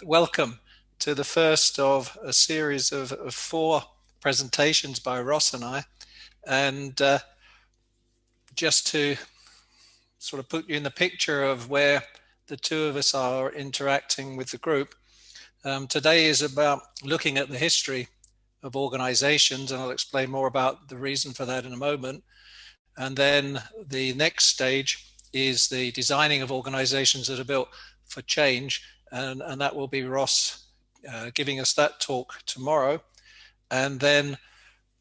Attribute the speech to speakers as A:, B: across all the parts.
A: Welcome to the first of a series of four presentations by Ross and I. And just to sort of put you in the picture of where the two of us are interacting with the group, today is about looking at the history of organizations, and I'll explain more about the reason for that in a moment. And then the next stage is the designing of organizations that are built for change, and that will be Ross giving us that talk tomorrow. And then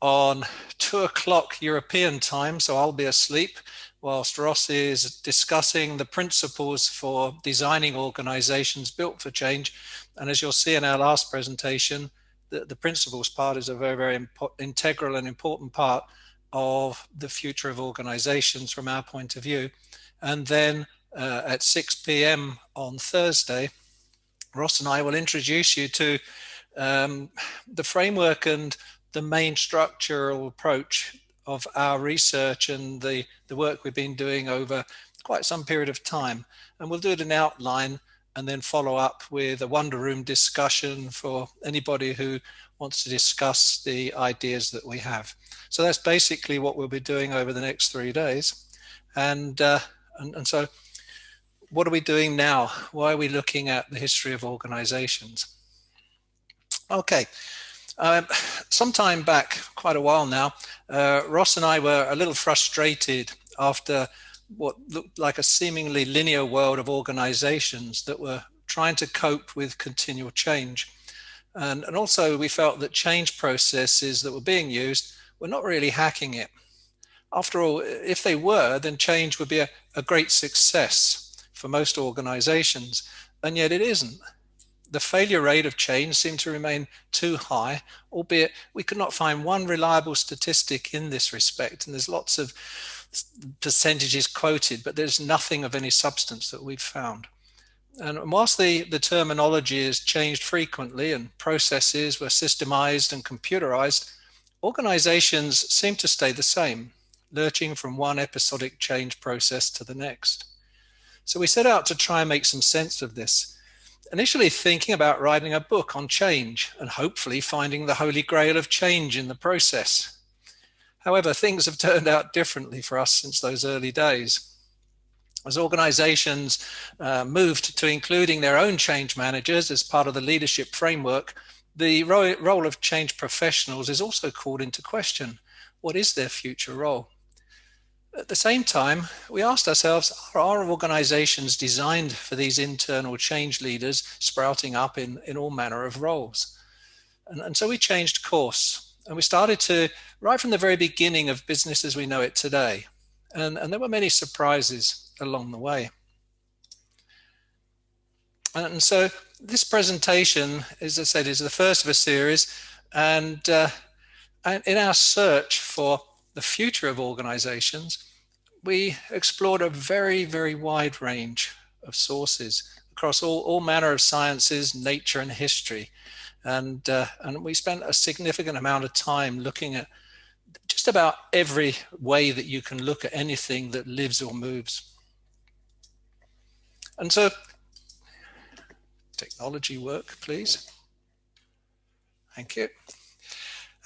A: on 2 o'clock European time, so I'll be asleep, whilst Ross is discussing the principles for designing organizations built for change. And as you'll see in our last presentation, the principles part is a very, very integral and important part of the future of organizations from our point of view. And then at 6 p.m. on Thursday, Ross and I will introduce you to the framework and the main structural approach of our research and the work we've been doing over quite some period of time. And we'll do it in outline and then follow up with a Wonder Room discussion for anybody who wants to discuss the ideas that we have. So that's basically what we'll be doing over the next 3 days. And so what are we doing now? Why are we looking at the history of organizations? Okay. Some time back, quite a while now, Ross and I were a little frustrated after what looked like a seemingly linear world of organizations that were trying to cope with continual change. And also we felt that change processes that were being used were not really hacking it. After all, if they were, then change would be a great success for most organizations, and yet it isn't. The failure rate of change seemed to remain too high, albeit we could not find one reliable statistic in this respect. And there's lots of percentages quoted, but there's nothing of any substance that we've found. And whilst the terminology has changed frequently and processes were systemized and computerized, organizations seem to stay the same, lurching from one episodic change process to the next. So we set out to try and make some sense of this, initially thinking about writing a book on change and hopefully finding the holy grail of change in the process. However, things have turned out differently for us since those early days. As organizations moved to including their own change managers as part of the leadership framework, the role of change professionals is also called into question. What is their future role? At the same time, we asked ourselves, are organizations designed for these internal change leaders sprouting up in all manner of roles? And so we changed course, and we started to, right from the very beginning of business as we know it today. And there were many surprises along the way. And so this presentation, as I said, is the first of a series. And in our search for the future of organizations, we explored a very, very wide range of sources across all manner of sciences, nature, and history. And we spent a significant amount of time looking at just about every way that you can look at anything that lives or moves. And so, technology work, please. Thank you.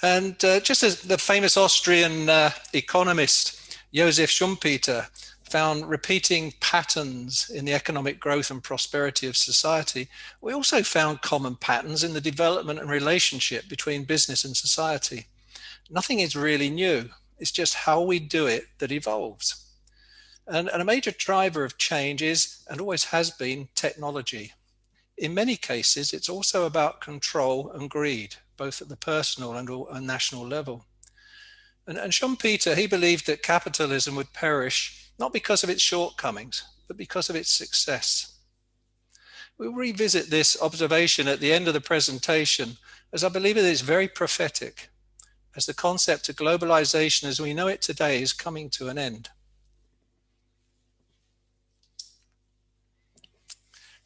A: And just as the famous Austrian economist Joseph Schumpeter found repeating patterns in the economic growth and prosperity of society, we also found common patterns in the development and relationship between business and society. Nothing is really new. It's just how we do it that evolves. And a major driver of change is, and always has been, technology. In many cases, it's also about control and greed, both at the personal and national level. And Schumpeter, he believed that capitalism would perish not because of its shortcomings, but because of its success. We'll revisit this observation at the end of the presentation, as I believe it is very prophetic, as the concept of globalization as we know it today is coming to an end.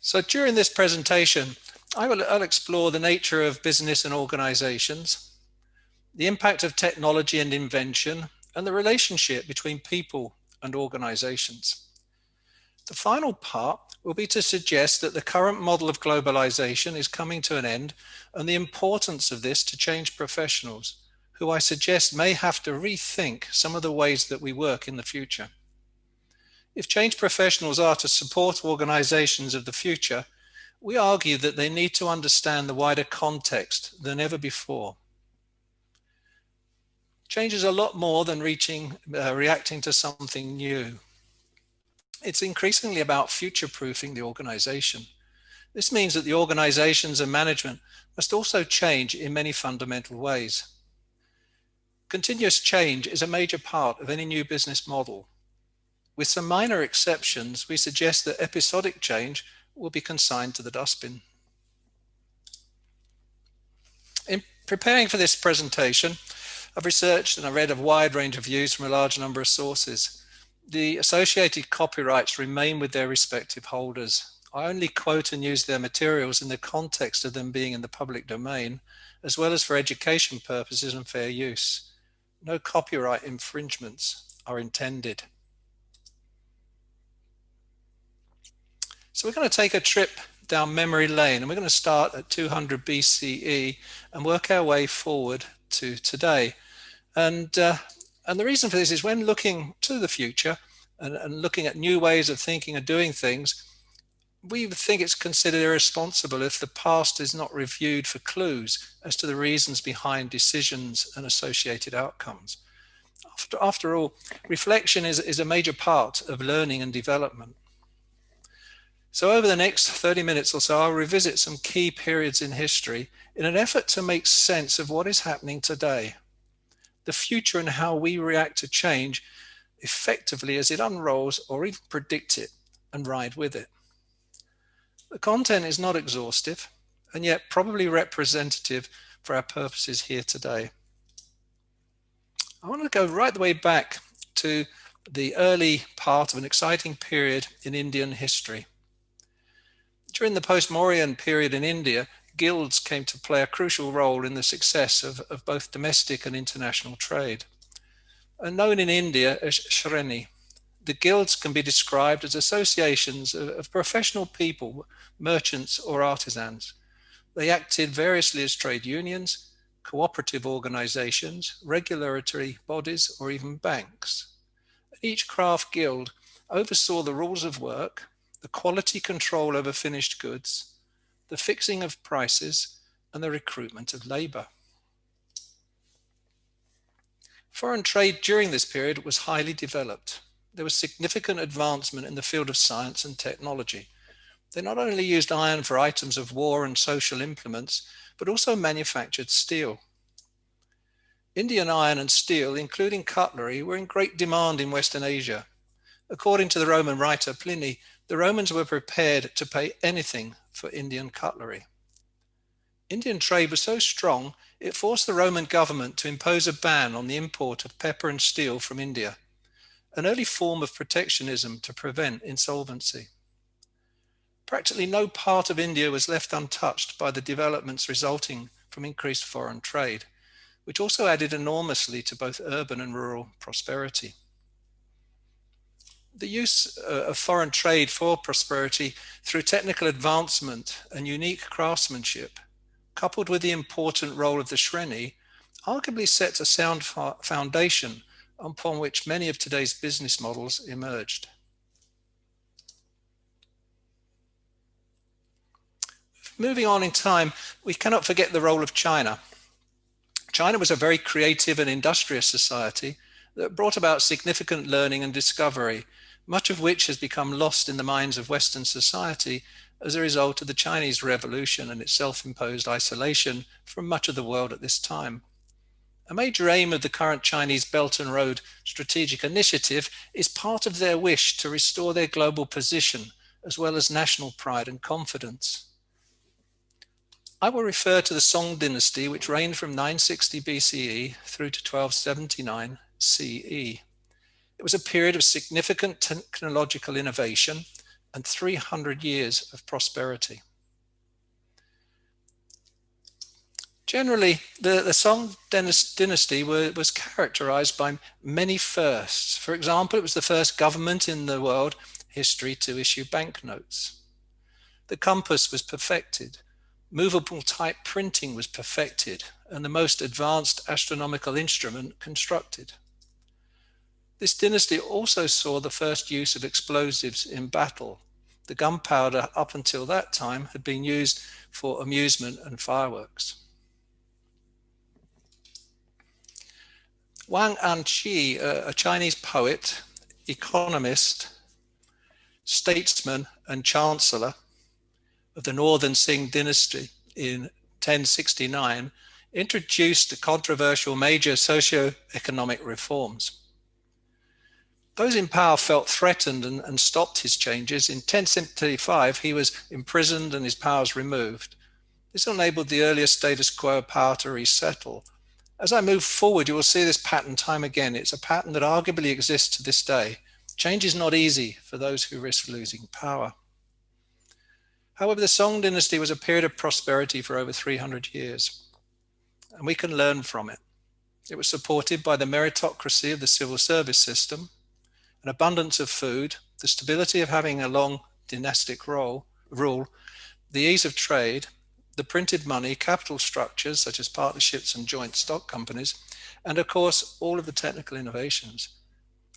A: So during this presentation, I'll explore the nature of business and organizations, the impact of technology and invention, and the relationship between people and organizations. The final part will be to suggest that the current model of globalization is coming to an end and the importance of this to change professionals, who I suggest may have to rethink some of the ways that we work in the future. If change professionals are to support organizations of the future, we argue that they need to understand the wider context than ever before. Change is a lot more than reacting to something new. It's increasingly about future-proofing the organization. This means that the organizations and management must also change in many fundamental ways. Continuous change is a major part of any new business model. With some minor exceptions, we suggest that episodic change will be consigned to the dustbin. In preparing for this presentation, I've researched and I read a wide range of views from a large number of sources. The associated copyrights remain with their respective holders. I only quote and use their materials in the context of them being in the public domain, as well as for education purposes and fair use. No copyright infringements are intended. So we're going to take a trip down memory lane, and we're going to start at 200 BCE and work our way forward to today. And the reason for this is when looking to the future and looking at new ways of thinking and doing things, we think it's considered irresponsible if the past is not reviewed for clues as to the reasons behind decisions and associated outcomes. After all, reflection is a major part of learning and development. So over the next 30 minutes or so, I'll revisit some key periods in history in an effort to make sense of what is happening today, the future and how we react to change effectively as it unrolls or even predict it and ride with it. The content is not exhaustive and yet probably representative for our purposes here today. I want to go right the way back to the early part of an exciting period in Indian history. During the post-Mauryan period in India, guilds came to play a crucial role in the success of both domestic and international trade. And known in India as Shreni, the guilds can be described as associations of professional people, merchants or artisans. They acted variously as trade unions, cooperative organizations, regulatory bodies, or even banks. Each craft guild oversaw the rules of work, the quality control over finished goods, the fixing of prices, and the recruitment of labor. Foreign trade during this period was highly developed. There was significant advancement in the field of science and technology. They not only used iron for items of war and social implements, but also manufactured steel. Indian iron and steel, including cutlery, were in great demand in Western Asia. According to the Roman writer Pliny, the Romans were prepared to pay anything for Indian cutlery. Indian trade was so strong, it forced the Roman government to impose a ban on the import of pepper and steel from India, an early form of protectionism to prevent insolvency. Practically no part of India was left untouched by the developments resulting from increased foreign trade, which also added enormously to both urban and rural prosperity. The use of foreign trade for prosperity through technical advancement and unique craftsmanship, coupled with the important role of the Shreni, arguably sets a sound foundation upon which many of today's business models emerged. Moving on in time, we cannot forget the role of China. China was a very creative and industrious society that brought about significant learning and discovery, much of which has become lost in the minds of Western society as a result of the Chinese Revolution and its self-imposed isolation from much of the world at this time. A major aim of the current Chinese Belt and Road Strategic Initiative is part of their wish to restore their global position, as well as national pride and confidence. I will refer to the Song dynasty, which reigned from 960 BCE through to 1279 CE. It was a period of significant technological innovation and 300 years of prosperity. Generally, the Song dynasty was characterized by many firsts. For example, it was the first government in the world history to issue banknotes. The compass was perfected, movable type printing was perfected, and the most advanced astronomical instrument constructed. This dynasty also saw the first use of explosives in battle. The gunpowder up until that time had been used for amusement and fireworks. Wang Anqi, a Chinese poet, economist, statesman, and chancellor of the Northern Qing dynasty in 1069, introduced the controversial major socio-economic reforms. Those in power felt threatened and stopped his changes. In 1075, he was imprisoned and his powers removed. This enabled the earlier status quo power to resettle. As I move forward, you will see this pattern time again. It's a pattern that arguably exists to this day. Change is not easy for those who risk losing power. However, the Song dynasty was a period of prosperity for over 300 years, and we can learn from it. It was supported by the meritocracy of the civil service system, an abundance of food, the stability of having a long dynastic rule, the ease of trade, the printed money, capital structures such as partnerships and joint stock companies, and of course, all of the technical innovations.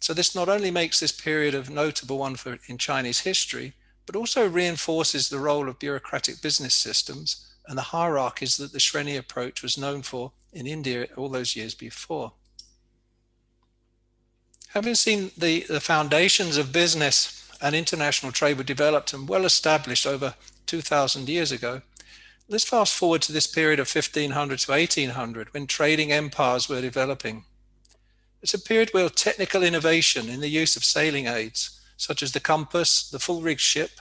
A: So this not only makes this period a notable one in Chinese history, but also reinforces the role of bureaucratic business systems and the hierarchies that the Shreni approach was known for in India all those years before. Having seen the foundations of business and international trade were developed and well established over 2,000 years ago, let's fast forward to this period of 1500 to 1800 when trading empires were developing. It's a period where technical innovation in the use of sailing aids, such as the compass, the full-rigged ship,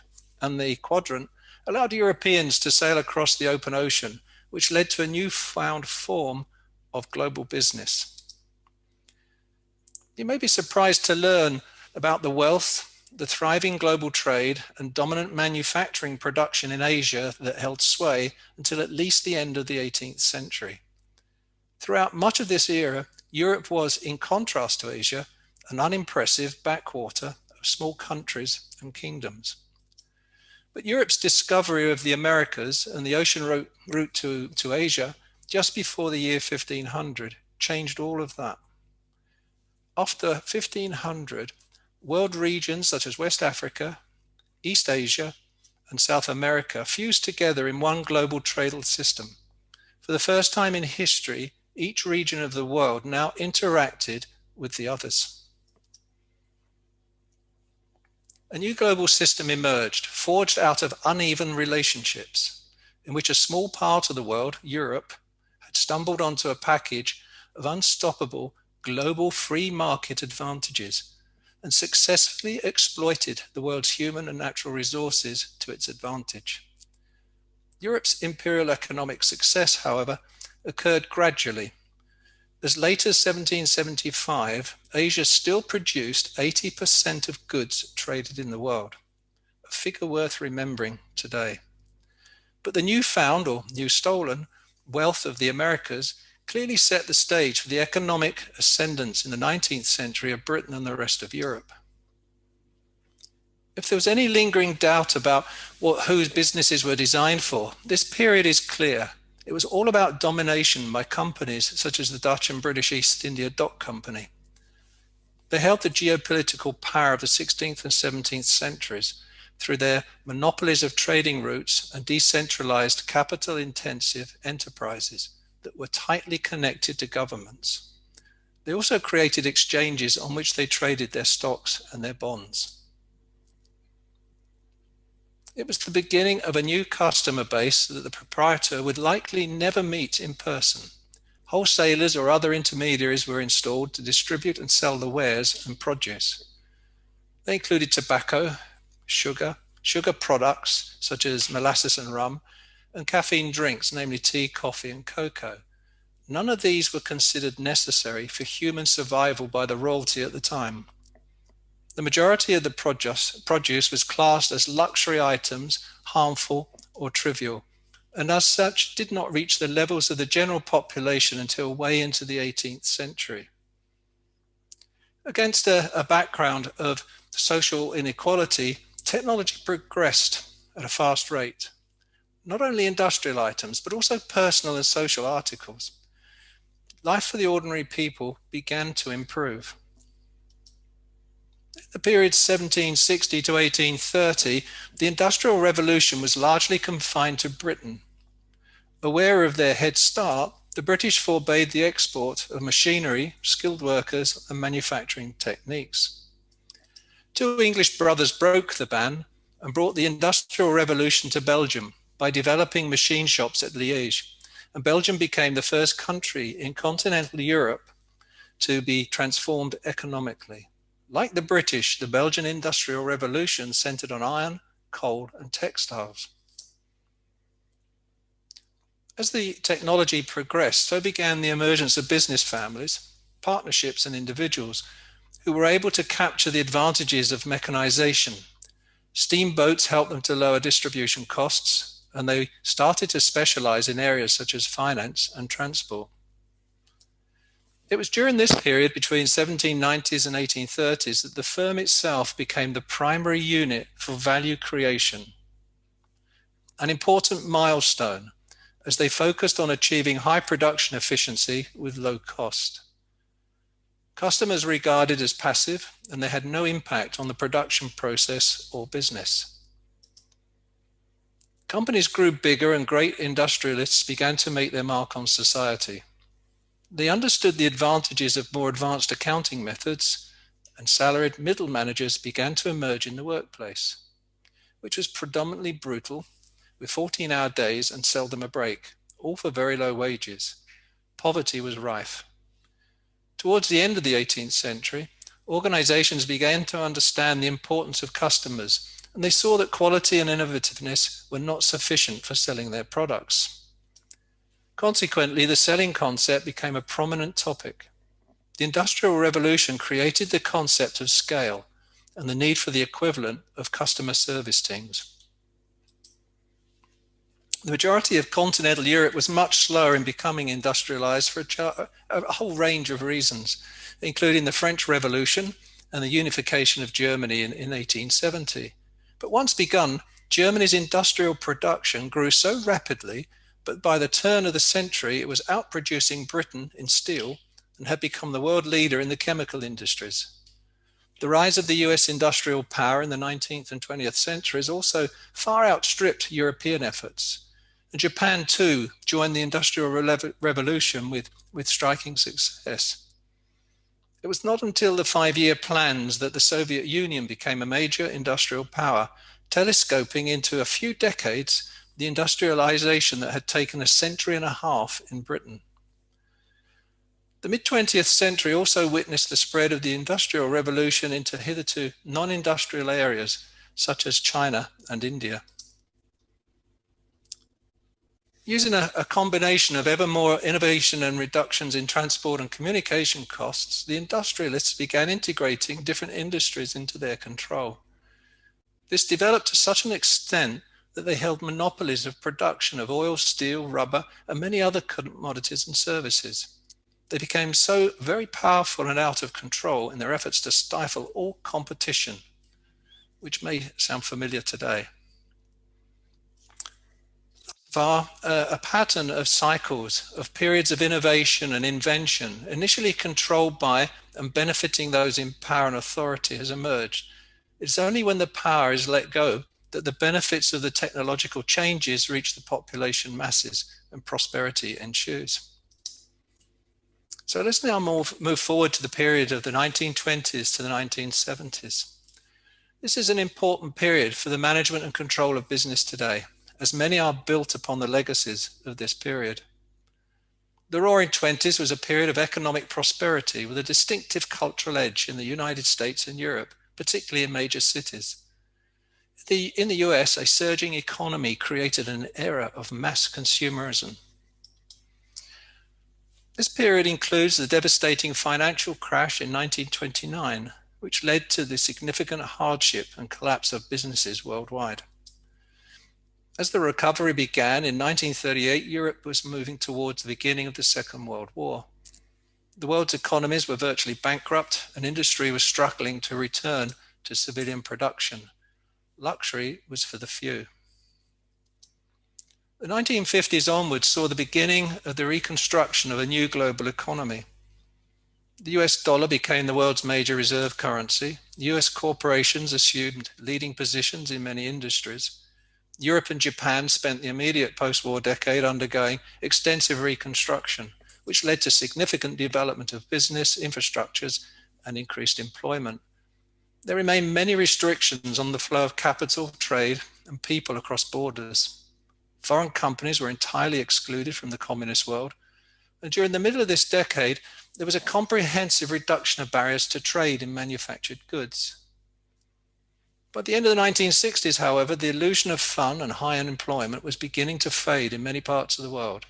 A: and the quadrant, allowed Europeans to sail across the open ocean, which led to a newfound form of global business. You may be surprised to learn about the wealth, the thriving global trade, and dominant manufacturing production in Asia that held sway until at least the end of the 18th century. Throughout much of this era, Europe was, in contrast to Asia, an unimpressive backwater of small countries and kingdoms. But Europe's discovery of the Americas and the ocean route to Asia just before the year 1500 changed all of that. After 1500, world regions such as West Africa, East Asia, and South America fused together in one global trade system. For the first time in history, each region of the world now interacted with the others. A new global system emerged, forged out of uneven relationships, in which a small part of the world, Europe, had stumbled onto a package of unstoppable global free market advantages and successfully exploited the world's human and natural resources to its advantage. Europe's imperial economic success, however, occurred gradually. As late as 1775, Asia still produced 80% of goods traded in the world, a figure worth remembering today. But the newfound or new stolen wealth of the Americas clearly set the stage for the economic ascendance in the 19th century of Britain and the rest of Europe. If there was any lingering doubt about whose businesses were designed for, this period is clear. It was all about domination by companies such as the Dutch and British East India Dock Company. They held the geopolitical power of the 16th and 17th centuries through their monopolies of trading routes and decentralized capital-intensive enterprises that were tightly connected to governments. They also created exchanges on which they traded their stocks and their bonds. It was the beginning of a new customer base that the proprietor would likely never meet in person. Wholesalers or other intermediaries were installed to distribute and sell the wares and produce. They included tobacco, sugar products such as molasses and rum, and caffeine drinks, namely tea, coffee, and cocoa. None of these were considered necessary for human survival by the royalty at the time. The majority of the produce was classed as luxury items, harmful or trivial, and as such did not reach the levels of the general population until way into the 18th century. Against a background of social inequality, technology progressed at a fast rate. Not only industrial items, but also personal and social articles. Life for the ordinary people began to improve. In the period 1760 to 1830, the Industrial Revolution was largely confined to Britain. Aware of their head start, the British forbade the export of machinery, skilled workers, and manufacturing techniques. Two English brothers broke the ban and brought the Industrial Revolution to Belgium by developing machine shops at Liège, and Belgium became the first country in continental Europe to be transformed economically. Like the British, the Belgian Industrial Revolution centered on iron, coal, and textiles. As the technology progressed, so began the emergence of business families, partnerships, and individuals who were able to capture the advantages of mechanization. Steamboats helped them to lower distribution costs, and they started to specialize in areas such as finance and transport. It was during this period between 1790s and 1830s that the firm itself became the primary unit for value creation, an important milestone as they focused on achieving high production efficiency with low cost. Customers regarded as passive, and they had no impact on the production process or business. Companies grew bigger, and great industrialists began to make their mark on society. They understood the advantages of more advanced accounting methods, and salaried middle managers began to emerge in the workplace, which was predominantly brutal, with 14-hour days and seldom a break, all for very low wages. Poverty was rife. Towards the end of the 18th century, organizations began to understand the importance of customers, and they saw that quality and innovativeness were not sufficient for selling their products. Consequently, the selling concept became a prominent topic. The Industrial Revolution created the concept of scale and the need for the equivalent of customer service teams. The majority of continental Europe was much slower in becoming industrialized for a whole range of reasons, including the French Revolution and the unification of Germany in 1870. But once begun, Germany's industrial production grew so rapidly, but by the turn of the century, it was outproducing Britain in steel and had become the world leader in the chemical industries. The rise of the US industrial power in the 19th and 20th centuries also far outstripped European efforts. And Japan, too, joined the Industrial Revolution with striking success. It was not until the 5-year plans that the Soviet Union became a major industrial power, telescoping into a few decades the industrialization that had taken a century and a half in Britain. The mid-20th century also witnessed the spread of the Industrial Revolution into hitherto non-industrial areas, such as China and India. Using a combination of ever more innovation and reductions in transport and communication costs, the industrialists began integrating different industries into their control. This developed to such an extent that they held monopolies of production of oil, steel, rubber, and many other commodities and services. They became so very powerful and out of control in their efforts to stifle all competition, which may sound familiar today. A pattern of cycles, of periods of innovation and invention, initially controlled by and benefiting those in power and authority, has emerged. It's only when the power is let go that the benefits of the technological changes reach the population masses and prosperity ensues. So let's now move forward to the period of the 1920s to the 1970s. This is an important period for the management and control of business today, as many are built upon the legacies of this period. The Roaring Twenties was a period of economic prosperity with a distinctive cultural edge in the United States and Europe, particularly in major cities. In the US, a surging economy created an era of mass consumerism. This period includes the devastating financial crash in 1929, which led to the significant hardship and collapse of businesses worldwide. As the recovery began in 1938, Europe was moving towards the beginning of the Second World War. The world's economies were virtually bankrupt, and industry was struggling to return to civilian production. Luxury was for the few. The 1950s onwards saw the beginning of the reconstruction of a new global economy. The US dollar became the world's major reserve currency. US corporations assumed leading positions in many industries. Europe and Japan spent the immediate post-war decade undergoing extensive reconstruction, which led to significant development of business infrastructures and increased employment. There remain many restrictions on the flow of capital, trade, and people across borders. Foreign companies were entirely excluded from the communist world. And during the middle of this decade, there was a comprehensive reduction of barriers to trade in manufactured goods. By the end of the 1960s, however, the illusion of fun and high unemployment was beginning to fade in many parts of the world.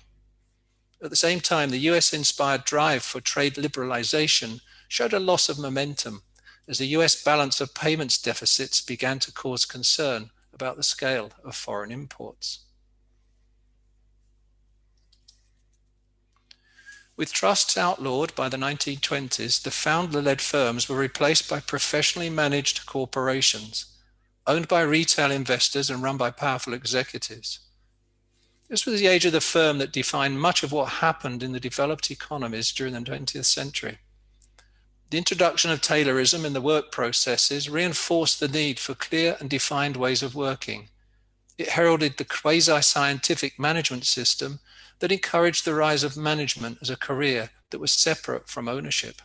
A: At the same time, the US-inspired drive for trade liberalization showed a loss of momentum as the US balance of payments deficits began to cause concern about the scale of foreign imports. With trusts outlawed by the 1920s, the founder-led firms were replaced by professionally managed corporations, owned by retail investors and run by powerful executives. This was the age of the firm that defined much of what happened in the developed economies during the 20th century. The introduction of Taylorism in the work processes reinforced the need for clear and defined ways of working. It heralded the quasi-scientific management system that encouraged the rise of management as a career that was separate from ownership.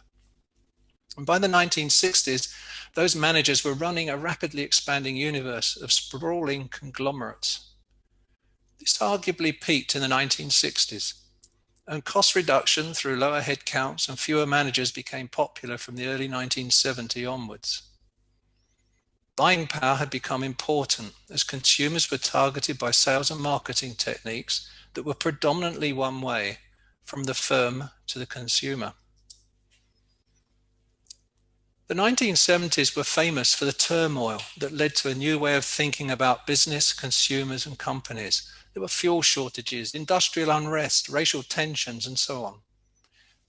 A: And by the 1960s, those managers were running a rapidly expanding universe of sprawling conglomerates. This arguably peaked in the 1960s, and cost reduction through lower headcounts and fewer managers became popular from the early 1970s onwards. Buying power had become important as consumers were targeted by sales and marketing techniques that were predominantly one way, from the firm to the consumer. The 1970s were famous for the turmoil that led to a new way of thinking about business, consumers, and companies. There were fuel shortages, industrial unrest, racial tensions, and so on.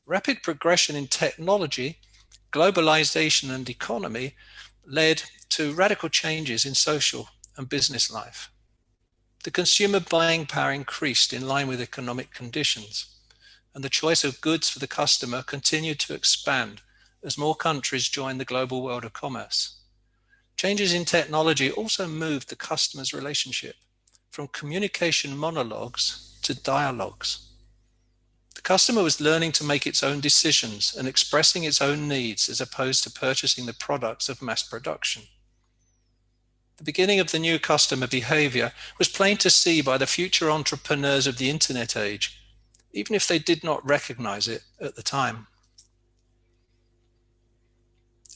A: Rapid progression in technology, globalization, and economy led to radical changes in social and business life. The consumer buying power increased in line with economic conditions, and the choice of goods for the customer continued to expand as more countries joined the global world of commerce. Changes in technology also moved the customer's relationship from communication monologues to dialogues. The customer was learning to make its own decisions and expressing its own needs as opposed to purchasing the products of mass production. The beginning of the new customer behavior was plain to see by the future entrepreneurs of the internet age, even if they did not recognize it at the time.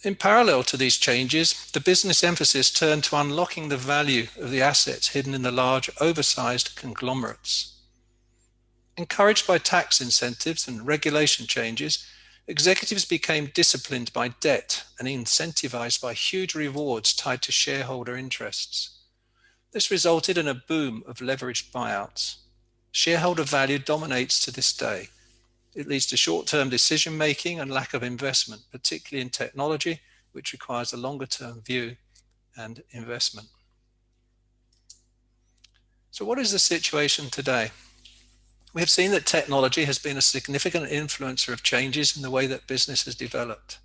A: In parallel to these changes, the business emphasis turned to unlocking the value of the assets hidden in the large, oversized conglomerates. Encouraged by tax incentives and regulation changes, executives became disciplined by debt and incentivized by huge rewards tied to shareholder interests. This resulted in a boom of leveraged buyouts. Shareholder value dominates to this day. It leads to short-term decision-making and lack of investment, particularly in technology, which requires a longer-term view and investment. So what is the situation today? We have seen that technology has been a significant influencer of changes in the way that business has developed.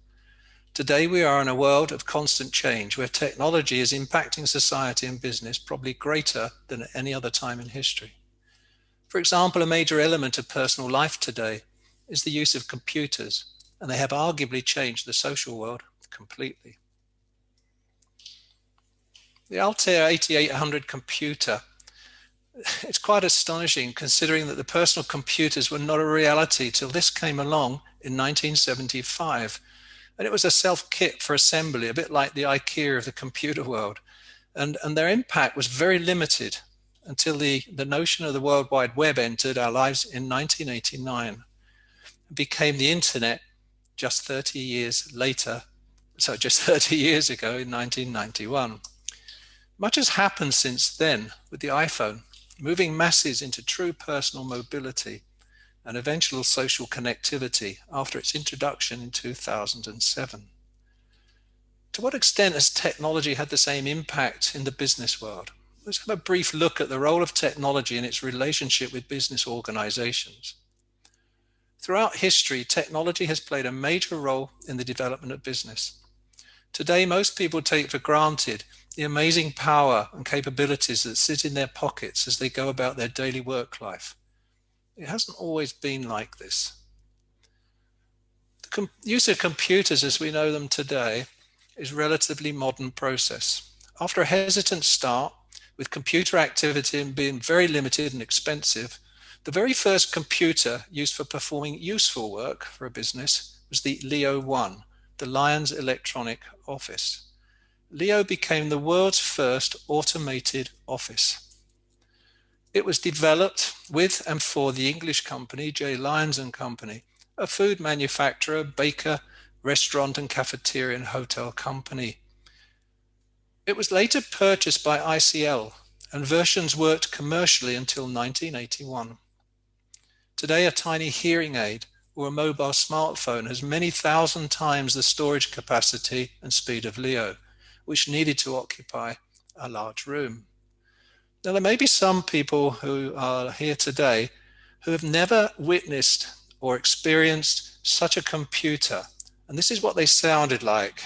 A: Today, we are in a world of constant change where technology is impacting society and business probably greater than at any other time in history. For example, a major element of personal life today is the use of computers, and they have arguably changed the social world completely. The Altair 8800 computer, it's quite astonishing considering that the personal computers were not a reality till this came along in 1975. And it was a self-kit for assembly, a bit like the IKEA of the computer world. And their impact was very limited until the notion of the World Wide Web entered our lives in 1989. Became the internet just 30 years later, so just 30 years ago in 1991. Much has happened since then with the iPhone, moving masses into true personal mobility and eventual social connectivity after its introduction in 2007. To what extent has technology had the same impact in the business world? Let's have a brief look at the role of technology and its relationship with business organizations. Throughout history, technology has played a major role in the development of business. Today, most people take for granted the amazing power and capabilities that sit in their pockets as they go about their daily work life. It hasn't always been like this. The use of computers as we know them today is a relatively modern process. After a hesitant start, with computer activity being very limited and expensive, the very first computer used for performing useful work for a business was the Leo 1, the Lions Electronic Office. Leo became the world's first automated office. It was developed with and for the English company J. Lyons and Company, a food manufacturer, baker, restaurant and cafeteria and hotel company. It was later purchased by ICL, and versions worked commercially until 1981. Today, a tiny hearing aid or a mobile smartphone has many thousand times the storage capacity and speed of Leo, which needed to occupy a large room. Now, there may be some people who are here today who have never witnessed or experienced such a computer, and this is what they sounded like.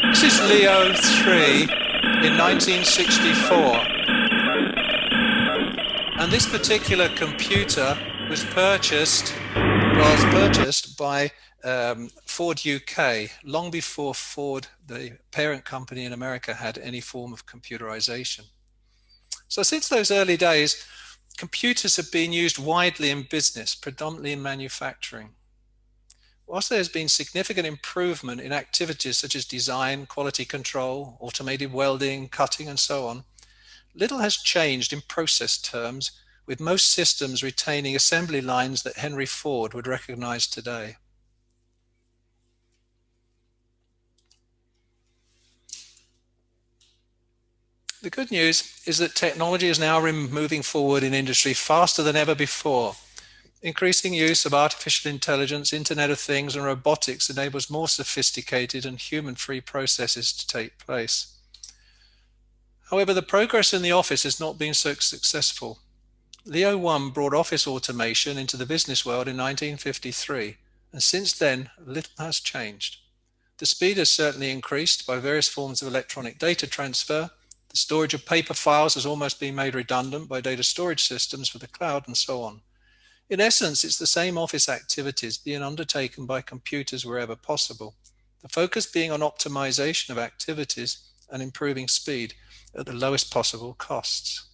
A: This is Leo 3 in 1964. And this particular computer was purchased by Ford UK long before Ford, the parent company in America, had any form of computerization. So since those early days, computers have been used widely in business, predominantly in manufacturing. Whilst there has been significant improvement in activities such as design, quality control, automated welding, cutting, and so on, little has changed in process terms, with most systems retaining assembly lines that Henry Ford would recognize today. The good news is that technology is now moving forward in industry faster than ever before. Increasing use of artificial intelligence, Internet of Things, and robotics enables more sophisticated and human-free processes to take place. However, the progress in the office has not been so successful. Leo 1 brought office automation into the business world in 1953, and since then, little has changed. The speed has certainly increased by various forms of electronic data transfer. The storage of paper files has almost been made redundant by data storage systems for the cloud, and so on. In essence, it's the same office activities being undertaken by computers wherever possible, the focus being on optimization of activities and improving speed at the lowest possible costs.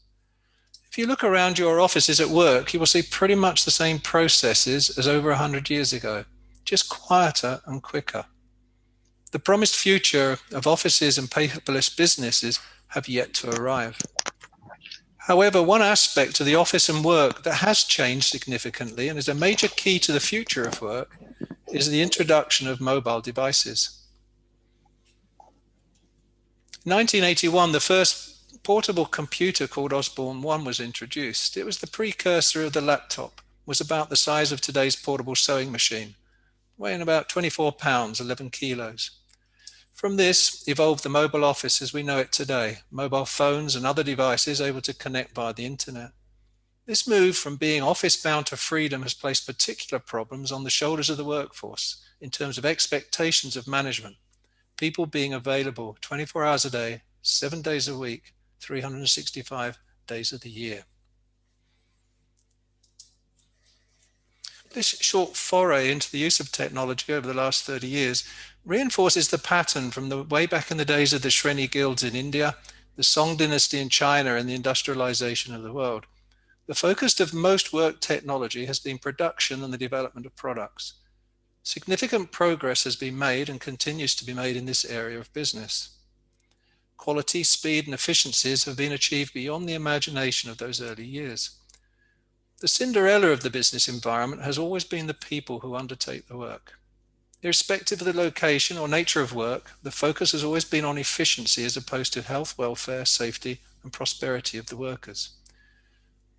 A: If you look around your offices at work, you will see pretty much the same processes as over 100 years ago, just quieter and quicker. The promised future of offices and paperless businesses have yet to arrive. However, one aspect of the office and work that has changed significantly and is a major key to the future of work is the introduction of mobile devices. In 1981, the first portable computer called Osborne 1 was introduced. It was the precursor of the laptop, was about the size of today's portable sewing machine, weighing about 24 pounds, 11 kilos. From this evolved the mobile office as we know it today, mobile phones and other devices able to connect via the internet. This move from being office-bound to freedom has placed particular problems on the shoulders of the workforce in terms of expectations of management, people being available 24 hours a day, 7 days a week, 365 days of the year. This short foray into the use of technology over the last 30 years reinforces the pattern from the way back in the days of the Shreni guilds in India, the Song dynasty in China, and the industrialization of the world. The focus of most work technology has been production and the development of products. Significant progress has been made and continues to be made in this area of business. Quality, speed, and efficiencies have been achieved beyond the imagination of those early years. The Cinderella of the business environment has always been the people who undertake the work. Irrespective of the location or nature of work, the focus has always been on efficiency as opposed to health, welfare, safety, and prosperity of the workers.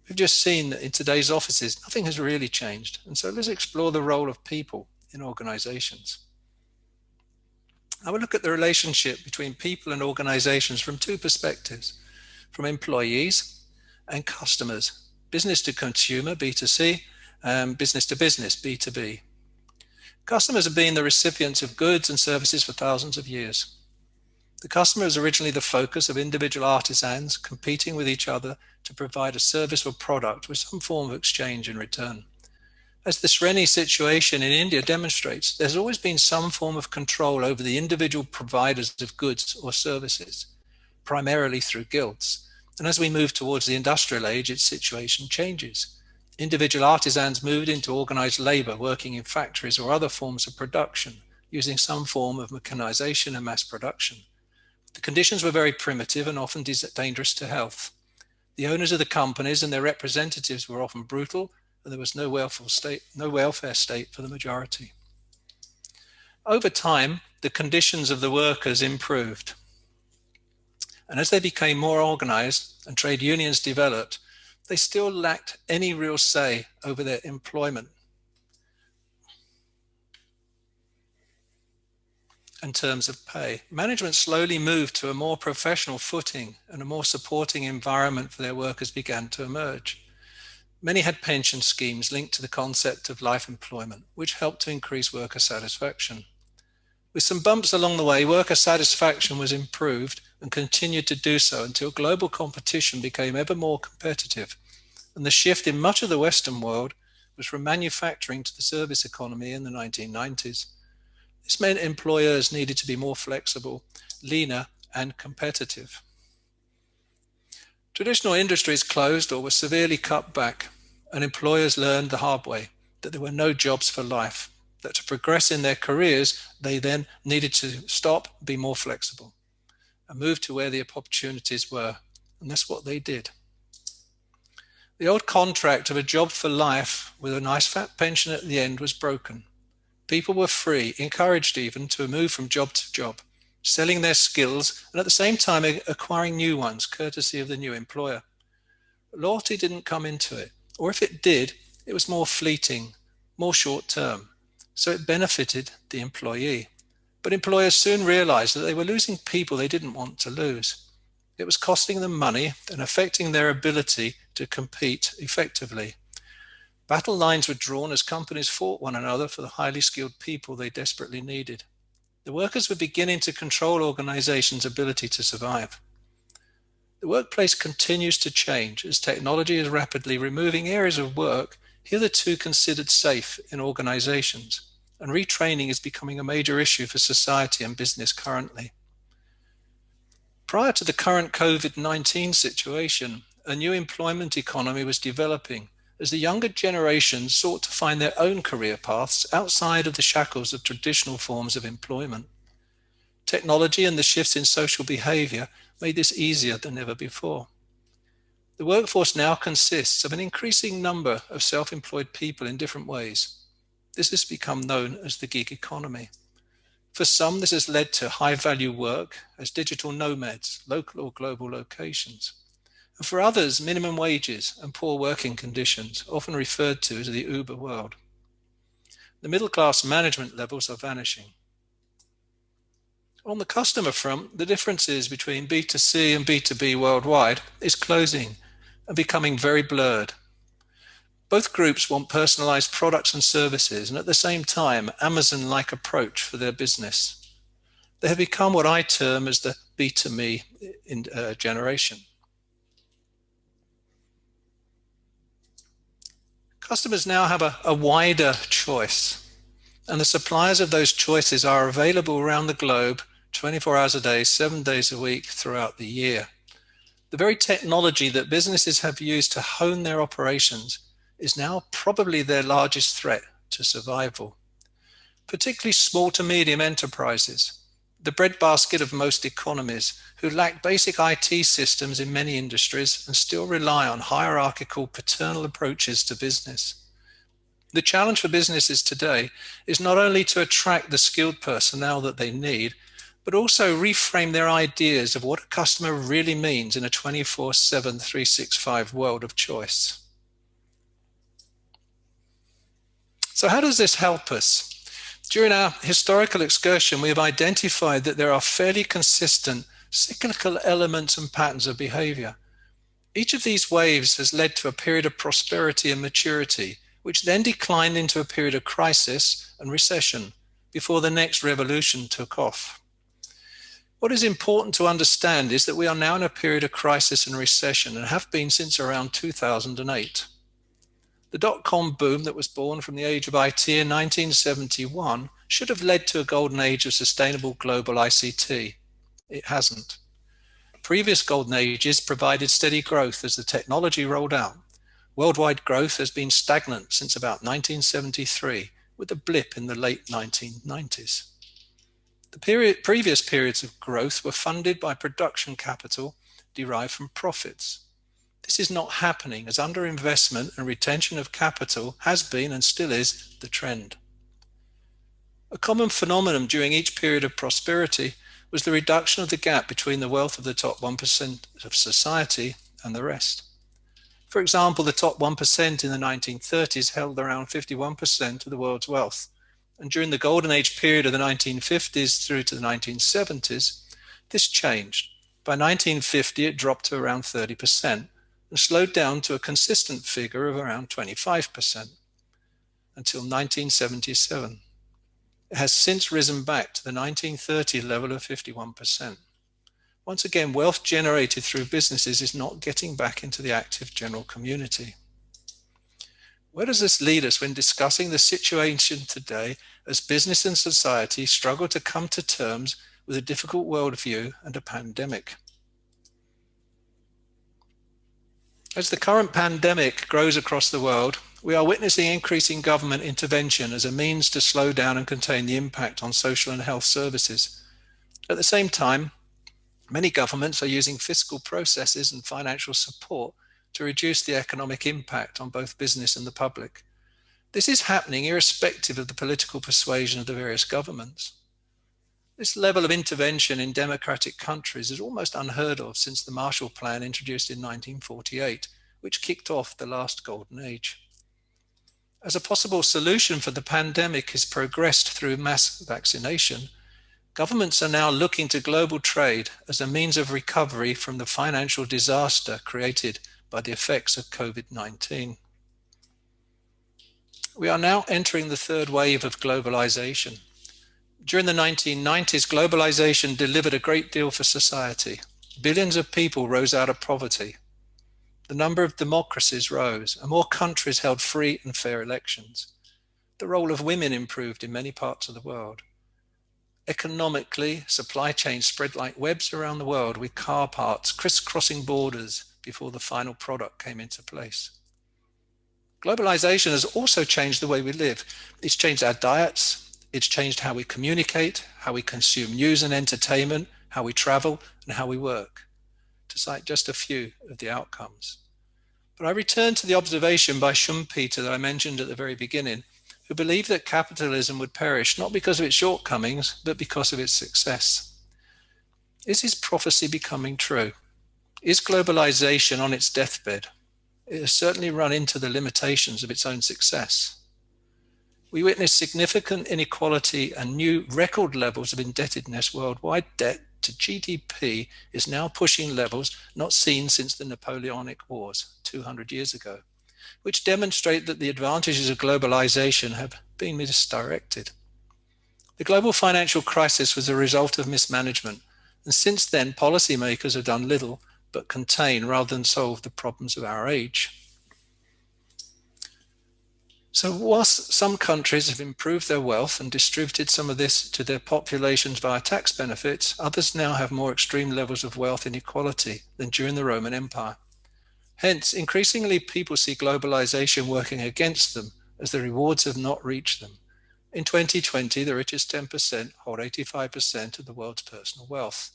A: We've just seen that in today's offices, nothing has really changed. And so let's explore the role of people in organizations. I will look at the relationship between people and organizations from two perspectives, from employees and customers, business to consumer, B2C, and business to business, B2B. Customers have been the recipients of goods and services for thousands of years. The customer is originally the focus of individual artisans competing with each other to provide a service or product with some form of exchange in return. As the Sreni situation in India demonstrates, there's always been some form of control over the individual providers of goods or services, primarily through guilds. And as we move towards the industrial age, its situation changes. Individual artisans moved into organized labor, working in factories or other forms of production, using some form of mechanization and mass production. The conditions were very primitive and often dangerous to health. The owners of the companies and their representatives were often brutal, and there was no welfare state for the majority. Over time, the conditions of the workers improved. And as they became more organized and trade unions developed, they still lacked any real say over their employment in terms of pay. Management slowly moved to a more professional footing, and a more supporting environment for their workers began to emerge. Many had pension schemes linked to the concept of life employment, which helped to increase worker satisfaction. With some bumps along the way, worker satisfaction was improved and continued to do so until global competition became ever more competitive, and the shift in much of the Western world was from manufacturing to the service economy in the 1990s. This meant employers needed to be more flexible, leaner, and competitive. Traditional industries closed or were severely cut back, and employers learned the hard way that there were no jobs for life, that to progress in their careers, they then needed to stop, be more flexible, and move to where the opportunities were. And that's what they did. The old contract of a job for life with a nice fat pension at the end was broken. People were free, encouraged even, to move from job to job, selling their skills and at the same time acquiring new ones, courtesy of the new employer. Loyalty didn't come into it, or if it did, it was more fleeting, more short-term, so it benefited the employee. But employers soon realized that they were losing people they didn't want to lose. It was costing them money and affecting their ability to compete effectively. Battle lines were drawn as companies fought one another for the highly skilled people they desperately needed. The workers were beginning to control organizations' ability to survive. The workplace continues to change as technology is rapidly removing areas of work hitherto considered safe in organizations, and retraining is becoming a major issue for society and business currently. Prior to the current COVID-19 situation, a new employment economy was developing as the younger generation sought to find their own career paths outside of the shackles of traditional forms of employment. Technology and the shifts in social behavior made this easier than ever before. The workforce now consists of an increasing number of self-employed people in different ways. This has become known as the gig economy. For some, this has led to high-value work as digital nomads, local or global locations. And for others, minimum wages and poor working conditions, often referred to as the Uber world. The middle-class management levels are vanishing. On the customer front, the differences between B2C and B2B worldwide is closing and becoming very blurred. Both groups want personalized products and services, and at the same time, Amazon-like approach for their business. They have become what I term as the B2Me generation. Customers now have a wider choice, and the suppliers of those choices are available around the globe 24 hours a day, 7 days a week throughout the year. The very technology that businesses have used to hone their operations is now probably their largest threat to survival. Particularly small to medium enterprises, the breadbasket of most economies, who lack basic IT systems in many industries and still rely on hierarchical paternal approaches to business. The challenge for businesses today is not only to attract the skilled personnel that they need, but also reframe their ideas of what a customer really means in a 24/7, 365 world of choice. So how does this help us? During our historical excursion, we have identified that there are fairly consistent cyclical elements and patterns of behavior. Each of these waves has led to a period of prosperity and maturity, which then declined into a period of crisis and recession before the next revolution took off. What is important to understand is that we are now in a period of crisis and recession and have been since around 2008. The dot-com boom that was born from the age of IT in 1971 should have led to a golden age of sustainable global ICT. It hasn't. Previous golden ages provided steady growth as the technology rolled out. Worldwide growth has been stagnant since about 1973, with a blip in the late 1990s. The previous periods of growth were funded by production capital derived from profits. This is not happening as underinvestment and retention of capital has been and still is the trend. A common phenomenon during each period of prosperity was the reduction of the gap between the wealth of the top 1% of society and the rest. For example, the top 1% in the 1930s held around 51% of the world's wealth. And during the golden age period of the 1950s through to the 1970s, this changed. By 1950, it dropped to around 30% and slowed down to a consistent figure of around 25% until 1977. It has since risen back to the 1930 level of 51%. Once again, wealth generated through businesses is not getting back into the active general community. Where does this lead us when discussing the situation today as business and society struggle to come to terms with a difficult worldview and a pandemic? As the current pandemic grows across the world, we are witnessing increasing government intervention as a means to slow down and contain the impact on social and health services. At the same time, many governments are using fiscal processes and financial support to reduce the economic impact on both business and the public. This is happening irrespective of the political persuasion of the various governments. This level of intervention in democratic countries is almost unheard of since the Marshall Plan introduced in 1948, which kicked off the last golden age. As a possible solution for the pandemic is progressed through mass vaccination, governments are now looking to global trade as a means of recovery from the financial disaster created by the effects of COVID-19. We are now entering the third wave of globalization. During the 1990s, globalization delivered a great deal for society. Billions of people rose out of poverty. The number of democracies rose, and more countries held free and fair elections. The role of women improved in many parts of the world. Economically, supply chains spread like webs around the world with car parts crisscrossing borders before the final product came into place. Globalization has also changed the way we live. It's changed our diets, it's changed how we communicate, how we consume news and entertainment, how we travel, and how we work, to cite just a few of the outcomes. But I return to the observation by Schumpeter that I mentioned at the very beginning, who believed that capitalism would perish not because of its shortcomings, but because of its success. Is his prophecy becoming true? Is globalization on its deathbed? It has certainly run into the limitations of its own success. We witness significant inequality and new record levels of indebtedness worldwide. Debt to GDP is now pushing levels not seen since the Napoleonic Wars 200 years ago, which demonstrate that the advantages of globalization have been misdirected. The global financial crisis was a result of mismanagement, and since then policymakers have done little but contain rather than solve the problems of our age. So whilst some countries have improved their wealth and distributed some of this to their populations via tax benefits, others now have more extreme levels of wealth inequality than during the Roman Empire. Hence, increasingly people see globalization working against them as the rewards have not reached them. In 2020, the richest 10% hold 85% of the world's personal wealth.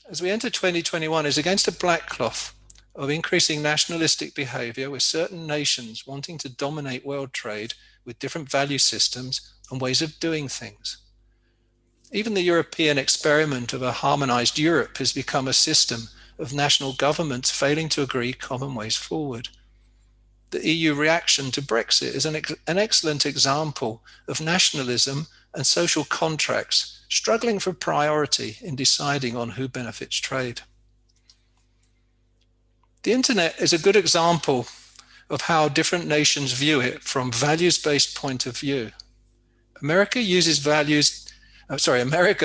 A: As we enter 2021, is against a backcloth of increasing nationalistic behavior with certain nations wanting to dominate world trade with different value systems and ways of doing things. Even the European experiment of a harmonized Europe has become a system of national governments failing to agree common ways forward. The EU reaction to Brexit is an excellent example of nationalism and social contracts struggling for priority in deciding on who benefits trade. The internet is a good example of how different nations view it from values-based point of view. America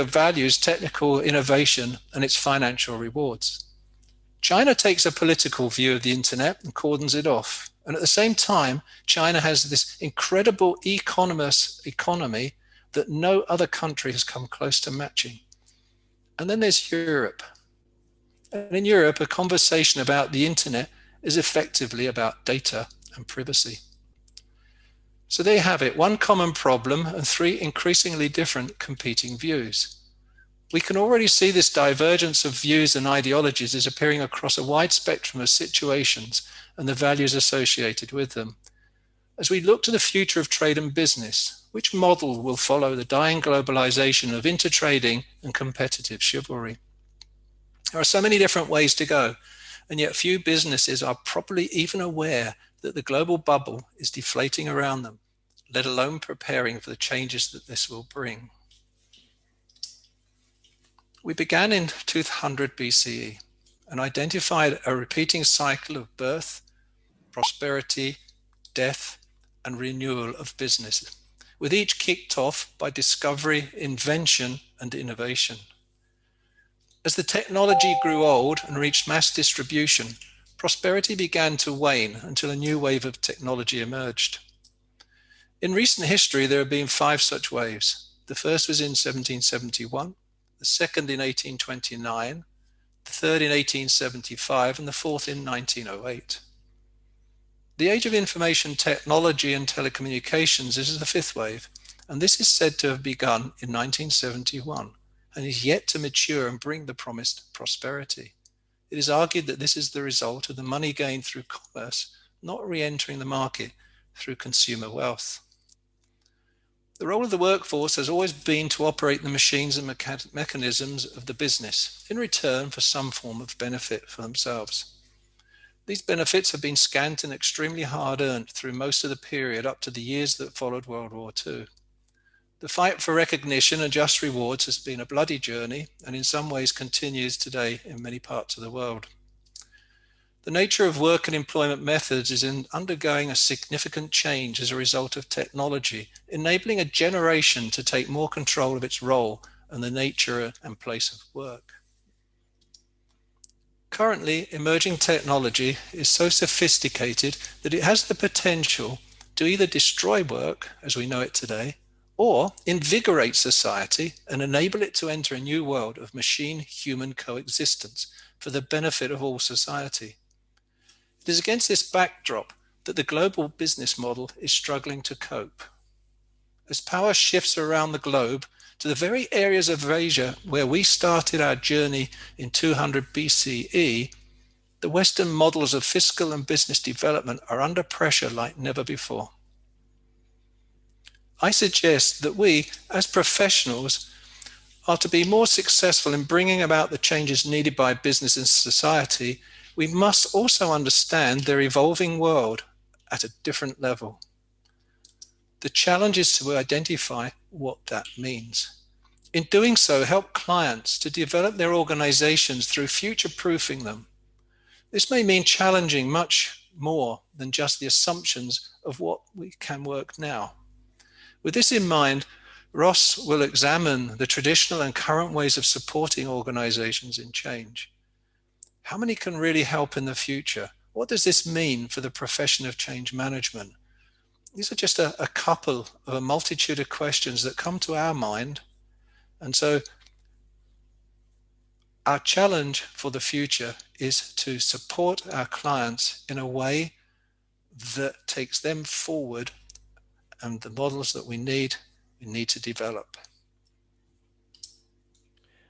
A: values technical innovation and its financial rewards. China takes a political view of the internet and cordons it off. And at the same time, China has this incredible economy that no other country has come close to matching. And then there's Europe. And in Europe, a conversation about the internet is effectively about data and privacy. So there you have it, one common problem and three increasingly different competing views. We can already see this divergence of views and ideologies is appearing across a wide spectrum of situations and the values associated with them. As we look to the future of trade and business, which model will follow the dying globalization of intertrading and competitive chivalry? There are so many different ways to go, and yet few businesses are properly even aware that the global bubble is deflating around them, let alone preparing for the changes that this will bring. We began in 200 BCE and identified a repeating cycle of birth, prosperity, death, and renewal of business, with each kicked off by discovery, invention, and innovation. As the technology grew old and reached mass distribution, prosperity began to wane until a new wave of technology emerged. In recent history, there have been 5 such waves. The first was in 1771, the second in 1829, the third in 1875, and the fourth in 1908. The age of information technology and telecommunications is the 5th wave, and this is said to have begun in 1971 and is yet to mature and bring the promised prosperity. It is argued that this is the result of the money gained through commerce not re-entering the market through consumer wealth. The role of the workforce has always been to operate the machines and mechanisms of the business in return for some form of benefit for themselves. These benefits have been scant and extremely hard earned through most of the period up to the years that followed World War II. The fight for recognition and just rewards has been a bloody journey and in some ways continues today in many parts of the world. The nature of work and employment methods is undergoing a significant change as a result of technology, enabling a generation to take more control of its role and the nature and place of work. Currently, emerging technology is so sophisticated that it has the potential to either destroy work as we know it today, or invigorate society and enable it to enter a new world of machine-human coexistence for the benefit of all society. It is against this backdrop that the global business model is struggling to cope. As power shifts around the globe to the very areas of Asia where we started our journey in 200 BCE, the Western models of fiscal and business development are under pressure like never before. I suggest that we, as professionals, are to be more successful in bringing about the changes needed by business and society. We must also understand their evolving world at a different level. The challenge is to identify what that means. In doing so, help clients to develop their organizations through future-proofing them. This may mean challenging much more than just the assumptions of what we can work now. With this in mind, Ross will examine the traditional and current ways of supporting organizations in change. How many can really help in the future? What does this mean for the profession of change management? These are just a couple of a multitude of questions that come to our mind. And so our challenge for the future is to support our clients in a way that takes them forward and the models that we need to develop.